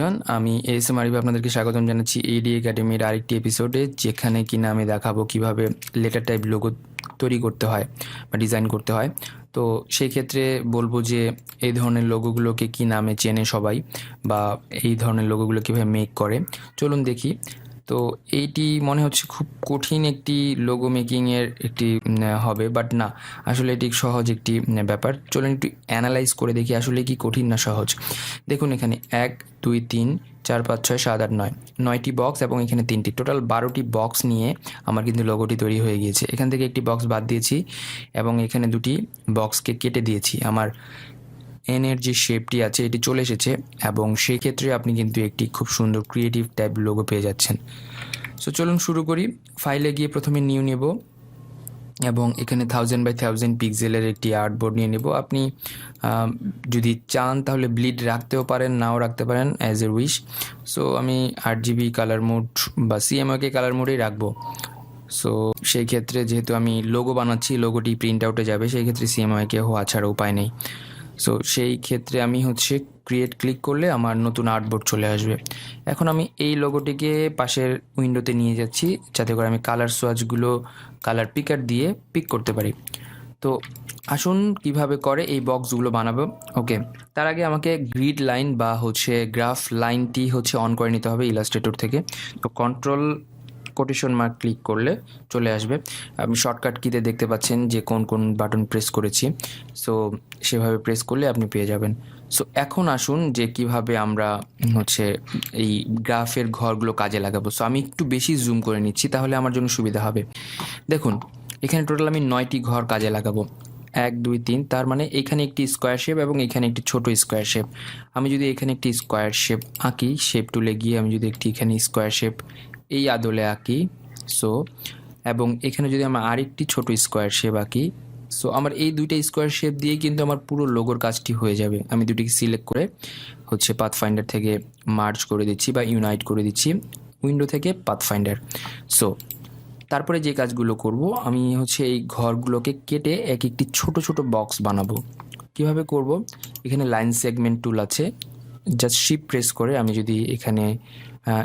Everyone, আমি S M Arif আপনাদেরকে স্বাগতম জানাচ্ছি এডি একাডেমির আরেকটি এপিসোডে, যেখানে কিনা আমি দেখাবো কিভাবে লেটার টাইপ লোগো তৈরি করতে হয় বা ডিজাইন করতে হয়। তো সেই ক্ষেত্রে বলবো যে এই ধরনের লোগোগুলোকে কি নামে চেনে সবাই, বা এই ধরনের লোগোগুলো কীভাবে মেক করে, চলুন দেখি। তো এইটি মনে হচ্ছে খুব কঠিন একটি লোগো মেকিংয়ের একটি হবে, বাট না, আসলে এটি সহজ একটি ব্যাপার। চলুন একটু অ্যানালাইজ করে দেখি আসলে কি কঠিন না সহজ। দেখুন, এখানে 1 2 3 4 5 6 7 8 9 9টি বক্স এবং এখানে 3টি, টোটাল 12টি বক্স নিয়ে আমার কিন্তু লোগোটি তৈরি হয়ে গিয়েছে। এখান থেকে একটি বক্স বাদ দিয়েছি এবং এখানে দুটি বক্সকে কেটে দিয়েছি। আমার এনের যে শেপটি আছে এটি চলে এসেছে, এবং সেই ক্ষেত্রে আপনি কিন্তু একটি খুব সুন্দর ক্রিয়েটিভ টাইপ লোগো পেয়ে যাচ্ছেন। সো চলুন শুরু করি। ফাইলে গিয়ে প্রথমে নিউ নেব এবং এখানে 1000 বাই 1000 পিক্সেলের একটি আর্টবোর্ড নিয়ে নেব। আপনি যদি চান তাহলে ব্লিড রাখতেও পারেন, নাও রাখতে পারেন, অ্যাজ এ উইশ। সো আমি 8GB কালার মোড বা সিএমওয়াইকে কালার মোডেই রাখবো। সো সেই ক্ষেত্রে যেহেতু আমি লোগো বানাচ্ছি, লোগোটি প্রিন্ট আউটে যাবে, সেই ক্ষেত্রে সিএমওয়াইকে হওয়া ছাড়া উপায় নেই। সো সেই ক্ষেত্রে আমি ক্রিয়েট ক্লিক করলে আমার নতুন আর্টবোর্ড চলে আসবে। এখন আমি এই লোগোটিকে পাশের উইন্ডোতে নিয়ে যাচ্ছি, যাতে করে আমি কালার সোয়াচগুলো কালার পিকার দিয়ে পিক করতে পারি। তো আসুন কিভাবে করে এই বক্সগুলো বানাবো। ওকে, তার আগে আমাকে গ্রিড লাইন বা গ্রাফ লাইনটি অন করে নিতে হবে ইলাস্ট্রেটর থেকে। তো কন্ট্রোল কোটেশন মার্ক ক্লিক করলে চলে আসবে। আপনি শর্টকাট কিতে দেখতে পাচ্ছেন যে কোন কোন বাটন প্রেস করেছি। সো সেভাবে প্রেস করলে আপনি পেয়ে যাবেন। সো এখন আসুন যে কিভাবে আমরা এই গ্রাফের ঘরগুলো কাজে লাগাবো। সো আমি একটু বেশি জুম করে নিচ্ছি, তাহলে আমার জন্য সুবিধা হবে। দেখুন, এখানে টোটাল আমি 9টি ঘর কাজে লাগাবো। 1 2 3, তার মানে এখানে একটি স্কোয়ার শেপ এবং এখানে একটি ছোট স্কোয়ার শেপ। আমি যদি এখানে একটি স্কোয়ার শেপ আঁকি, শেপ টুলে গিয়ে আমি যদি এখানে স্কোয়ার শেপ এই আদলে আঁকি, সো এবং এখানে যদি আমার আরেকটি ছোট স্কোয়ার শেপ আঁকি, সো আমার এই দুইটা স্কোয়ার শেপ দিয়ে কিন্তু আমার পুরো লোগোর কাজটি হয়ে যাবে। আমি দুটিকে সিলেক্ট করে পাথফাইন্ডার থেকে মার্জ করে দিচ্ছি বা ইউনাইট করে দিচ্ছি, উইন্ডো থেকে পাথফাইন্ডার। সো তারপরে যে কাজগুলো করব, আমি এই ঘরগুলোকে কেটে একটি ছোট ছোট বক্স বানাবো। কিভাবে করব? এখানে লাইন সেগমেন্ট টুল আছে, জাস্ট শিফট প্রেস করে আমি যদি এখানে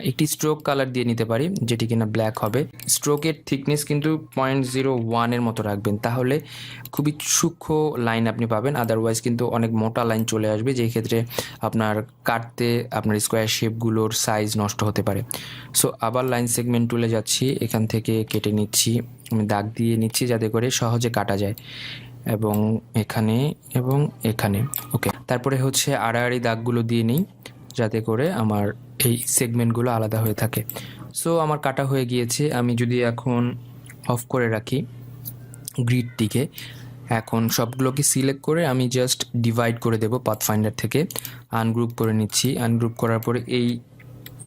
একটি স্ট্রোক কালার দিয়ে নিতে পারি, যেটি কিনা ব্ল্যাক হবে। স্ট্রোকের থিকনেস কিন্তু 0.01 মতো রাখবেন, তাহলে খুবই সূক্ষ্ম লাইন আপনি পাবেন। আদারওয়াইজ কিন্তু অনেক মোটা লাইন চলে আসবে, যেই ক্ষেত্রে আপনার কাটতে আপনার স্কোয়ার শেপগুলোর সাইজ নষ্ট হতে পারে। সো আবার লাইন সেগমেন্ট টুলে যাচ্ছি, এখান থেকে কেটে নিচ্ছি, আমি দাগ দিয়ে নিচ্ছি যাতে করে সহজে কাটা যায়, এবং এখানে এবং এখানে। ওকে, তারপরে আড়াআড়ি দাগগুলো দিয়ে নিই যাতে করে আমার এই সেগমেন্টগুলো আলাদা হয়ে থাকে। সো আমার কাটা হয়ে গিয়েছে। আমি যদি এখন অফ করে রাখি গ্রিডটিকে, এখন সবগুলোকে সিলেক্ট করে আমি জাস্ট ডিভাইড করে দেব পাথফাইন্ডার থেকে। আনগ্রুপ করে নিচ্ছি, আনগ্রুপ করার পরে এই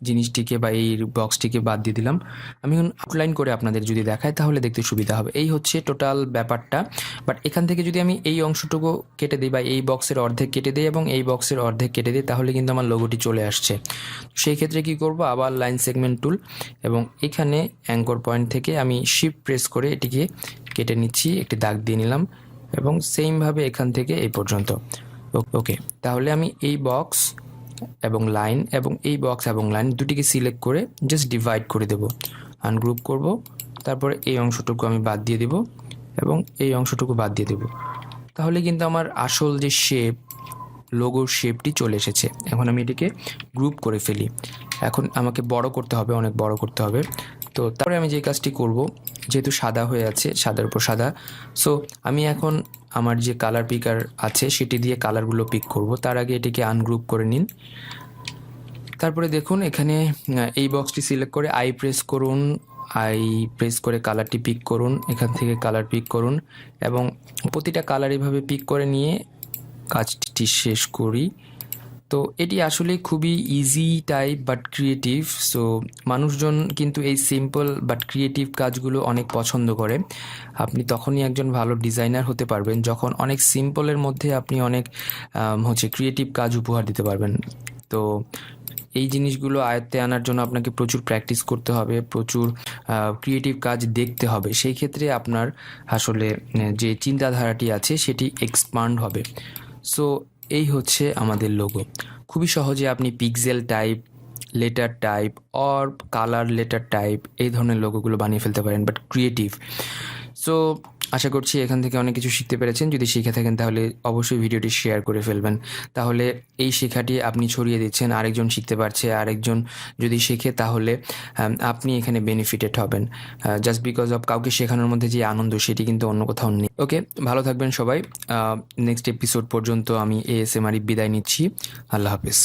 জিনিসটিকে বা এই বক্সটিকে বাদ দিয়ে দিলাম। আমি এখন আউটলাইন করে আপনাদের যদি দেখাই তাহলে দেখতে সুবিধা হবে। এই টোটাল ব্যাপারটা। বাট এখান থেকে যদি আমি এই অংশটুকু কেটে দিই বা এই বক্সের অর্ধেক কেটে দিই এবং এই বক্সের অর্ধেক কেটে দিই, তাহলে কিন্তু আমার লোগোটি চলে আসছে। সেই ক্ষেত্রে কি করব? আবার লাইন সেগমেন্ট টুল এবং এখানে অ্যাঙ্কর পয়েন্ট থেকে আমি শিফট প্রেস করে এটিকে কেটে নিচ্ছি, একটি দাগ দিয়ে নিলাম, এবং সেমভাবে এখান থেকে এই পর্যন্ত। ওকে, তাহলে আমি এই বক্স এবং লাইন এবং এই বক্স এবং লাইন দুটিকে সিলেক্ট করে জাস্ট ডিভাইড করে দেব, আনগ্রুপ করব, তারপরে এই অংশটুকু আমি বাদ দিয়ে দেব এবং এই অংশটুকু বাদ দিয়ে দেব। তাহলে কিন্তু আমার আসল যে শেপ, লোগোর শেপটি চলে এসেছে। এখন আমি এটিকে গ্রুপ করে ফেলি। এখন আমাকে বড় করতে হবে, অনেক বড় করতে হবে। তো তারপরে আমি যে কাজটি করব, যেহেতু সাদা হয়ে আছে, সাদার উপর সাদা, সো আমি এখন আমার যে কালার পিকার আছে সেটি দিয়ে কালারগুলো পিক করব। তার আগে এটিকে আনগ্রুপ করে নিন। তারপরে দেখুন, এখানে এই বক্সটি সিলেক্ট করে আই প্রেস করুন, আই প্রেস করে কালারটি পিক করুন, এখান থেকে কালার পিক করুন এবং প্রতিটা কালার এভাবে পিক করে নিয়ে কাজটি শেষ করি। তো এটি আসলে খুবই easy type but creative. So মানুষজন কিন্তু এই সিম্পল বাট ক্রিয়েটিভ কাজগুলো অনেক পছন্দ করে। আপনি তখনই একজন ভালো ডিজাইনার হতে পারবেন যখন অনেক সিম্পলের মধ্যে আপনি অনেক ক্রিয়েটিভ কাজ উপহার দিতে পারবেন। তো এই জিনিসগুলো আয়ত্তে আনার জন্য আপনাকে প্রচুর প্র্যাকটিস করতে হবে, প্রচুর ক্রিয়েটিভ কাজ দেখতে হবে। সেই ক্ষেত্রে আপনার আসলে যে চিন্তাধারাটি আছে সেটি এক্সপান্ড হবে। সো এই আমাদের লোগো। খুবই সহজে আপনি pixel type, letter type or colour letter type এই ধরনের লোগোগুলো বানিয়ে ফেলতে পারেন, বাট ক্রিয়েটিভ। সো আশা করছি এখান থেকে অনেক কিছু শিখতে পেরেছেন। যদি শিখে থাকেন তাহলে অবশ্যই ভিডিওটি শেয়ার করে ফেলবেন। তাহলে এই শেখাটি আপনি ছড়িয়ে দিচ্ছেন, আরেকজন শিখতে পারছে, আরেকজন যদি শেখে তাহলে আপনি এখানে বেনিফিটেড হবেন। জাস্ট বিকজ অফ কাউকে শেখানোর মধ্যে যে আনন্দ সেটি কিন্তু অন্য কোথাও নেই। ওকে, ভালো থাকবেন সবাই। নেক্সট এপিসোড পর্যন্ত আমি ASMR বিদায় নিচ্ছি। আল্লাহ হাফিজ।